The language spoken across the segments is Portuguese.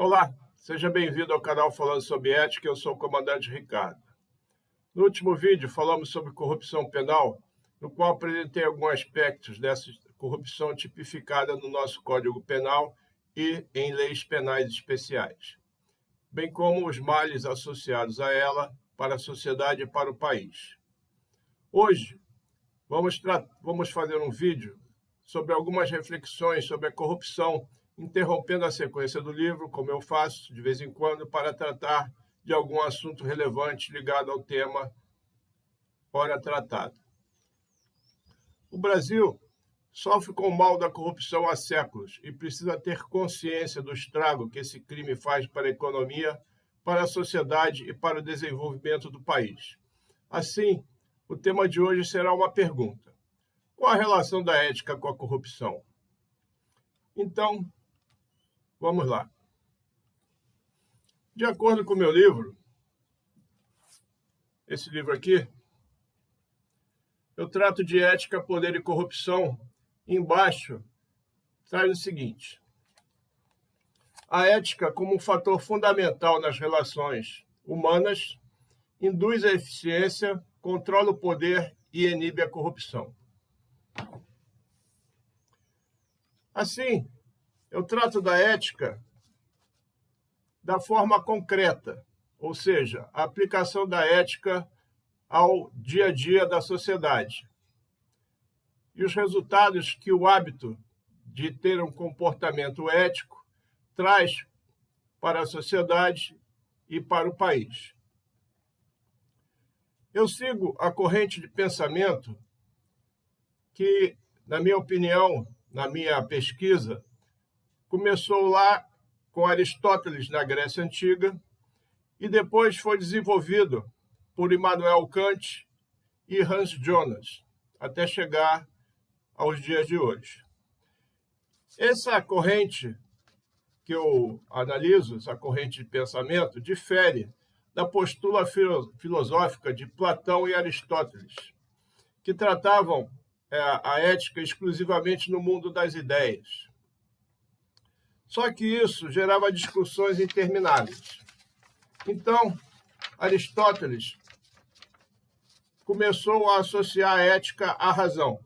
Olá, seja bem-vindo ao canal Falando sobre Ética, eu sou o comandante Ricardo. No último vídeo falamos sobre corrupção penal, no qual apresentei alguns aspectos dessa corrupção tipificada no nosso Código Penal e em leis penais especiais, bem como os males associados a ela para a sociedade e para o país. Hoje, vamos fazer um vídeo sobre algumas reflexões sobre a corrupção, interrompendo a sequência do livro, como eu faço de vez em quando, para tratar de algum assunto relevante ligado ao tema ora tratado. O Brasil sofre com o mal da corrupção há séculos e precisa ter consciência do estrago que esse crime faz para a economia, para a sociedade e para o desenvolvimento do país. Assim, o tema de hoje será uma pergunta: qual a relação da ética com a corrupção? Então, vamos lá. De acordo com o meu livro, esse livro aqui, eu trato de ética, poder e corrupção. Embaixo traz o seguinte: a ética, como um fator fundamental nas relações humanas, induz a eficiência, controla o poder e inibe a corrupção. Assim, eu trato da ética da forma concreta, ou seja, a aplicação da ética ao dia a dia da sociedade. E os resultados que o hábito de ter um comportamento ético traz para a sociedade e para o país. Eu sigo a corrente de pensamento que, na minha opinião, na minha pesquisa, começou lá com Aristóteles na Grécia Antiga e depois foi desenvolvido por Immanuel Kant e Hans Jonas, até chegar aos dias de hoje. Essa corrente que eu analiso, essa corrente de pensamento, difere da postura filosófica de Platão e Aristóteles, que tratavam a ética exclusivamente no mundo das ideias. Só que isso gerava discussões intermináveis. Então, Aristóteles começou a associar a ética à razão.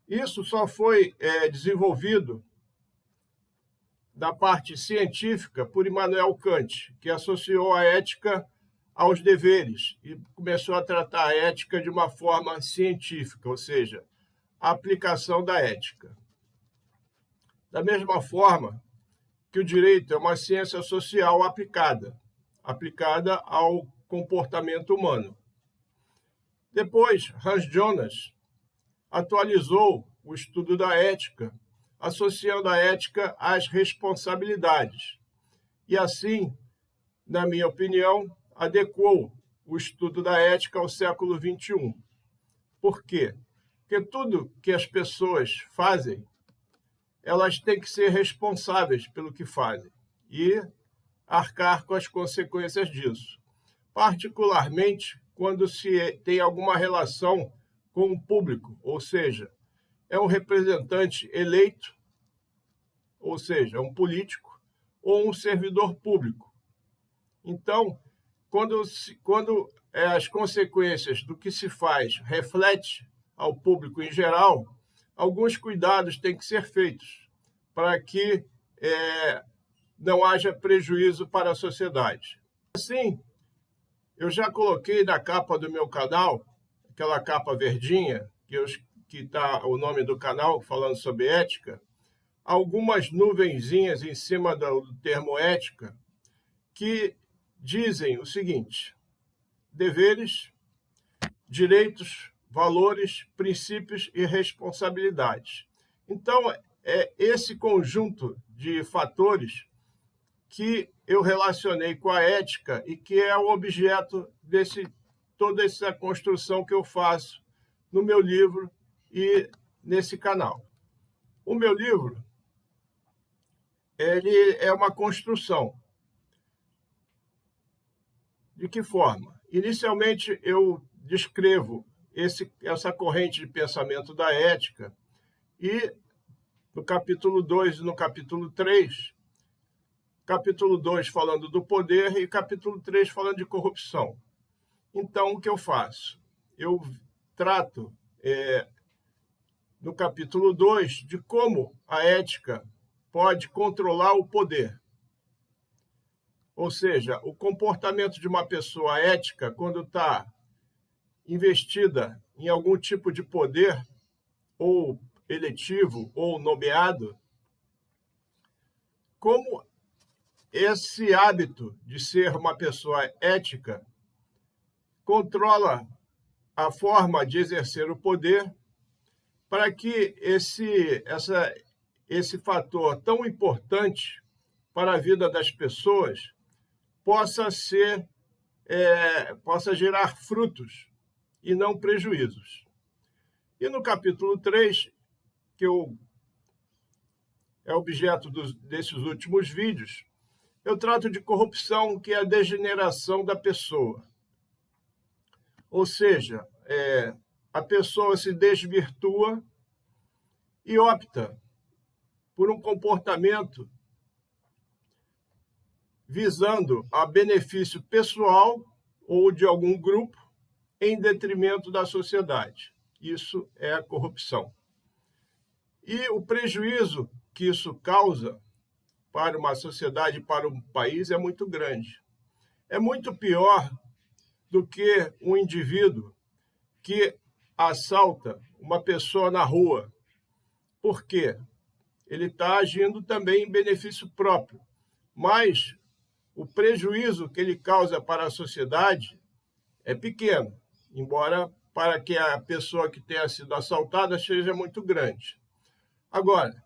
Isso só foi desenvolvido da parte científica por Immanuel Kant, que associou a ética aos deveres e começou a tratar a ética de uma forma científica, ou seja, a aplicação da ética. Da mesma forma que o direito é uma ciência social aplicada ao comportamento humano. Depois, Hans Jonas atualizou o estudo da ética, associando a ética às responsabilidades. E assim, na minha opinião, adequou o estudo da ética ao século XXI. Por quê? Porque tudo que as pessoas fazem, elas têm que ser responsáveis pelo que fazem e arcar com as consequências disso, particularmente quando se tem alguma relação com o público, ou seja, é um representante eleito, ou seja, um político, ou um servidor público. Então, quando as consequências do que se faz refletem ao público em geral, alguns cuidados têm que ser feitos para que não haja prejuízo para a sociedade. Assim, eu já coloquei na capa do meu canal, aquela capa verdinha, que está o nome do canal, falando sobre ética, algumas nuvenzinhas em cima do termo ética, que dizem o seguinte: deveres, direitos, valores, princípios e responsabilidades. Então, é esse conjunto de fatores que eu relacionei com a ética e que é o objeto toda essa construção que eu faço no meu livro e nesse canal. O meu livro, ele é uma construção. De que forma? Inicialmente, eu descrevo essa corrente de pensamento da ética e, no capítulo 2 e no capítulo 3. Capítulo 2 falando do poder e capítulo 3 falando de corrupção. Então, o que eu faço? Eu trato, no capítulo 2, de como a ética pode controlar o poder. Ou seja, o comportamento de uma pessoa ética, quando está investida em algum tipo de poder, ou eletivo, ou nomeado, como esse hábito de ser uma pessoa ética controla a forma de exercer o poder para que esse fator tão importante para a vida das pessoas possa gerar frutos e não prejuízos. E no capítulo 3, que é objeto desses últimos vídeos, eu trato de corrupção, que é a degeneração da pessoa. Ou seja, a pessoa se desvirtua e opta por um comportamento visando a benefício pessoal ou de algum grupo em detrimento da sociedade. Isso é a corrupção. E o prejuízo que isso causa para uma sociedade, para um país, é muito grande. É muito pior do que um indivíduo que assalta uma pessoa na rua. Por quê? Ele está agindo também em benefício próprio, mas o prejuízo que ele causa para a sociedade é pequeno, embora para que a pessoa que tenha sido assaltada seja muito grande. Agora,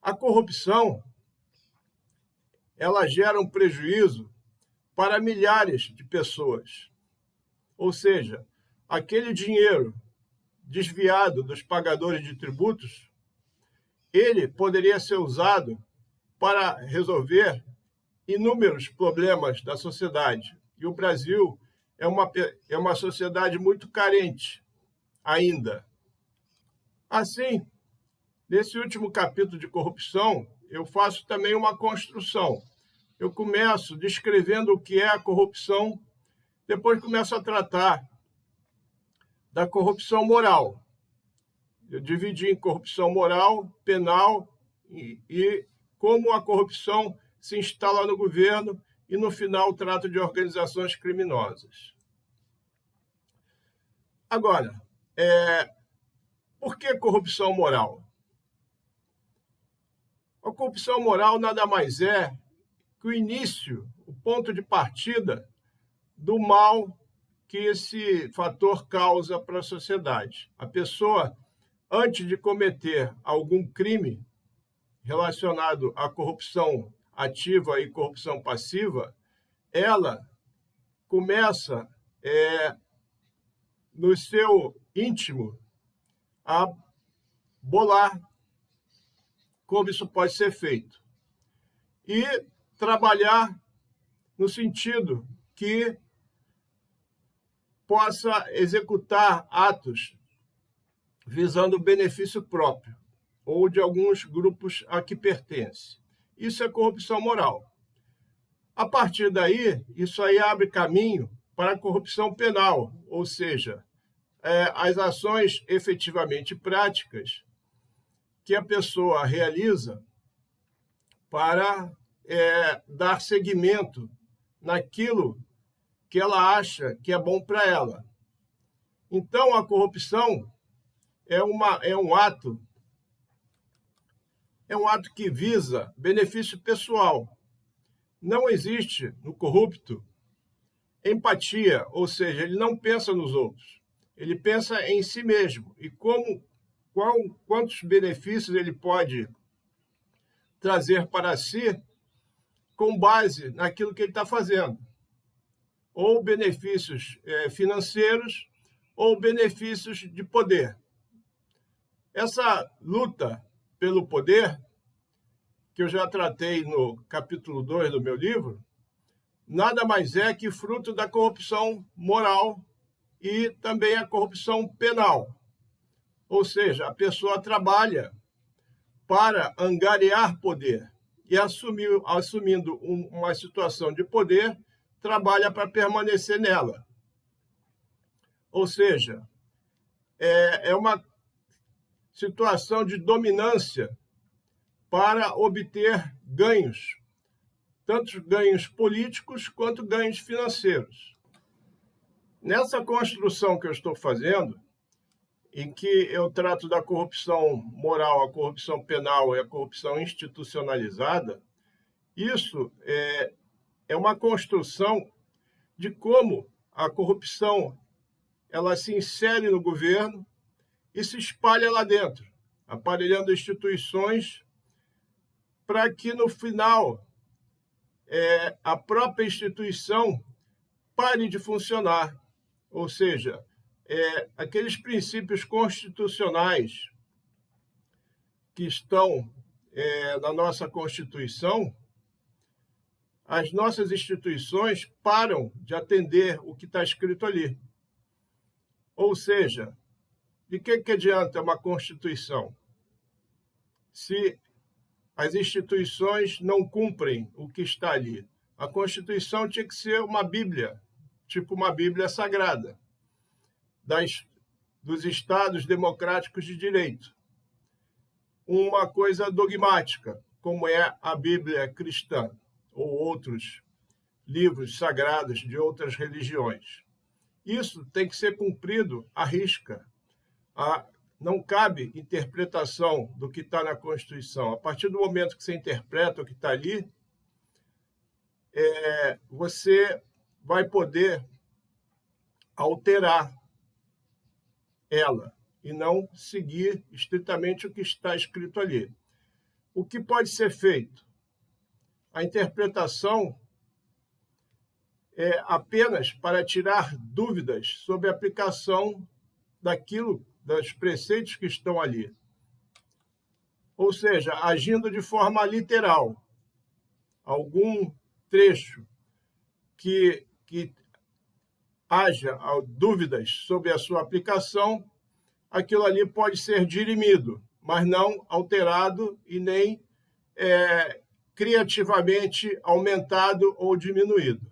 a corrupção, ela gera um prejuízo para milhares de pessoas. Ou seja, aquele dinheiro desviado dos pagadores de tributos, ele poderia ser usado para resolver inúmeros problemas da sociedade. E o Brasil é uma sociedade muito carente ainda. Assim, nesse último capítulo de corrupção, eu faço também uma construção. Eu começo descrevendo o que é a corrupção, depois começo a tratar da corrupção moral. Eu dividi em corrupção moral, penal e como a corrupção se instala no governo e, no final, trato de organizações criminosas. Agora, por que corrupção moral? A corrupção moral nada mais é que o início, o ponto de partida do mal que esse fator causa para a sociedade. A pessoa, antes de cometer algum crime relacionado à corrupção ativa e corrupção passiva, ela começa, no seu íntimo, a bolar como isso pode ser feito. E trabalhar no sentido que possa executar atos visando o benefício próprio ou de alguns grupos a que pertence. Isso é corrupção moral. A partir daí, isso aí abre caminho para a corrupção penal, ou seja, as ações efetivamente práticas que a pessoa realiza para dar seguimento naquilo que ela acha que é bom para ela. Então, a corrupção é um ato que visa benefício pessoal. Não existe no corrupto empatia, ou seja, ele não pensa nos outros, ele pensa em si mesmo e quantos benefícios ele pode trazer para si com base naquilo que ele está fazendo, ou benefícios financeiros ou benefícios de poder. Essa luta pelo poder, que eu já tratei no capítulo 2 do meu livro, nada mais é que fruto da corrupção moral e também a corrupção penal. Ou seja, a pessoa trabalha para angariar poder e, assumindo uma situação de poder, trabalha para permanecer nela. Ou seja, é uma situação de dominância para obter ganhos, tanto ganhos políticos quanto ganhos financeiros. Nessa construção que eu estou fazendo, em que eu trato da corrupção moral, a corrupção penal e a corrupção institucionalizada, isso é uma construção de como a corrupção ela se insere no governo e se espalha lá dentro, aparelhando instituições para que, no final, a própria instituição pare de funcionar. Ou seja, aqueles princípios constitucionais que estão na nossa Constituição, as nossas instituições param de atender o que está escrito ali. Ou seja, de que adianta uma Constituição se as instituições não cumprem o que está ali? A Constituição tinha que ser uma Bíblia, tipo uma Bíblia sagrada, dos Estados democráticos de direito. Uma coisa dogmática, como é a Bíblia cristã, ou outros livros sagrados de outras religiões. Isso tem que ser cumprido à risca. Não cabe interpretação do que está na Constituição. A partir do momento que você interpreta o que está ali, você vai poder alterar ela e não seguir estritamente o que está escrito ali. O que pode ser feito? A interpretação é apenas para tirar dúvidas sobre a aplicação dos preceitos que estão ali. Ou seja, agindo de forma literal. Algum trecho que haja dúvidas sobre a sua aplicação, aquilo ali pode ser dirimido, mas não alterado e nem criativamente aumentado ou diminuído.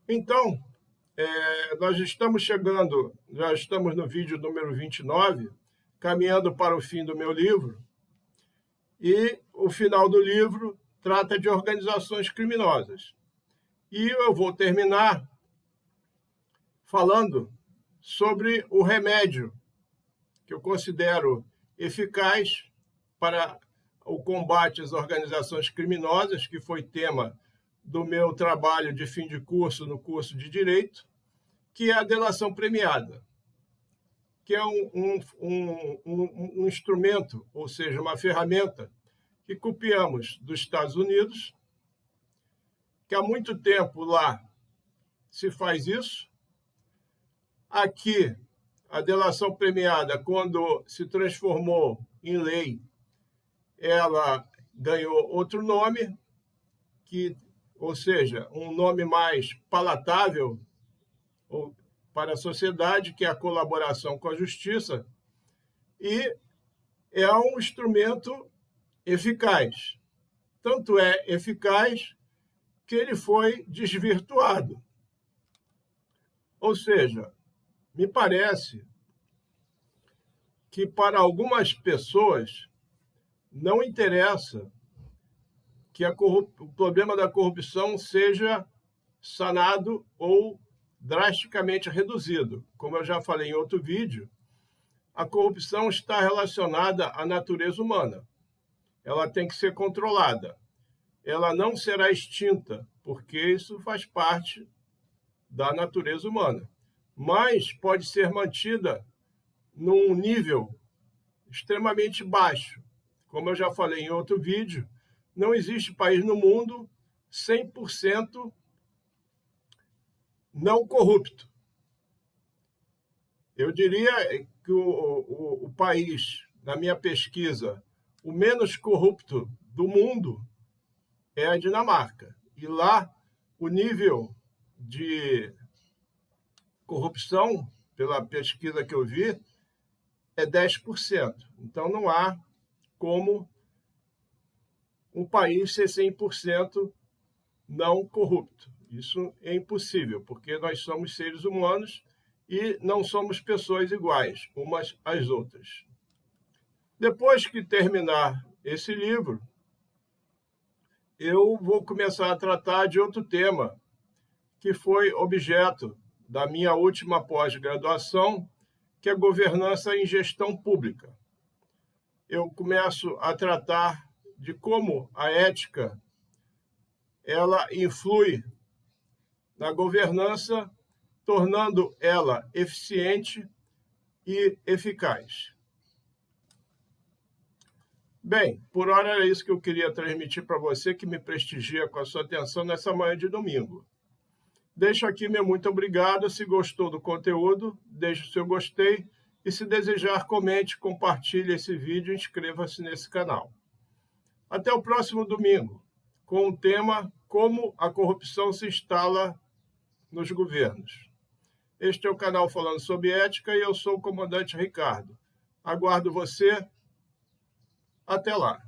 Então, nós estamos chegando, já estamos no vídeo número 29, caminhando para o fim do meu livro, e o final do livro trata de organizações criminosas. E eu vou terminar falando sobre o remédio que eu considero eficaz para o combate às organizações criminosas, que foi tema do meu trabalho de fim de curso no curso de Direito, que é a delação premiada, que é um instrumento, ou seja, uma ferramenta que copiamos dos Estados Unidos, que há muito tempo lá se faz isso. Aqui, a delação premiada, quando se transformou em lei, ela ganhou outro nome, ou seja, um nome mais palatável para a sociedade, que é a colaboração com a justiça, e é um instrumento eficaz. Tanto é eficaz que ele foi desvirtuado. Ou seja, me parece que para algumas pessoas não interessa que o problema da corrupção seja sanado ou drasticamente reduzido. Como eu já falei em outro vídeo, a corrupção está relacionada à natureza humana. Ela tem que ser controlada. Ela não será extinta, porque isso faz parte da natureza humana. Mas pode ser mantida num nível extremamente baixo. Como eu já falei em outro vídeo, não existe país no mundo 100% não corrupto. Eu diria que o país, na minha pesquisa, o menos corrupto do mundo é a Dinamarca. E lá, o nível de corrupção, pela pesquisa que eu vi, é 10%. Então, não há como um país ser 100% não corrupto. Isso é impossível, porque nós somos seres humanos e não somos pessoas iguais umas às outras. Depois que terminar esse livro, eu vou começar a tratar de outro tema, que foi objeto da minha última pós-graduação, que é governança em gestão pública. Eu começo a tratar de como a ética ela influi na governança, tornando ela eficiente e eficaz. Bem, por hora era isso que eu queria transmitir para você, que me prestigia com a sua atenção nessa manhã de domingo. Deixo aqui meu muito obrigado. Se gostou do conteúdo, deixe o seu gostei e, se desejar, comente, compartilhe esse vídeo e inscreva-se nesse canal. Até o próximo domingo, com o tema Como a corrupção se instala nos governos. Este é o canal Falando sobre Ética e eu sou o comandante Ricardo. Aguardo você. Até lá.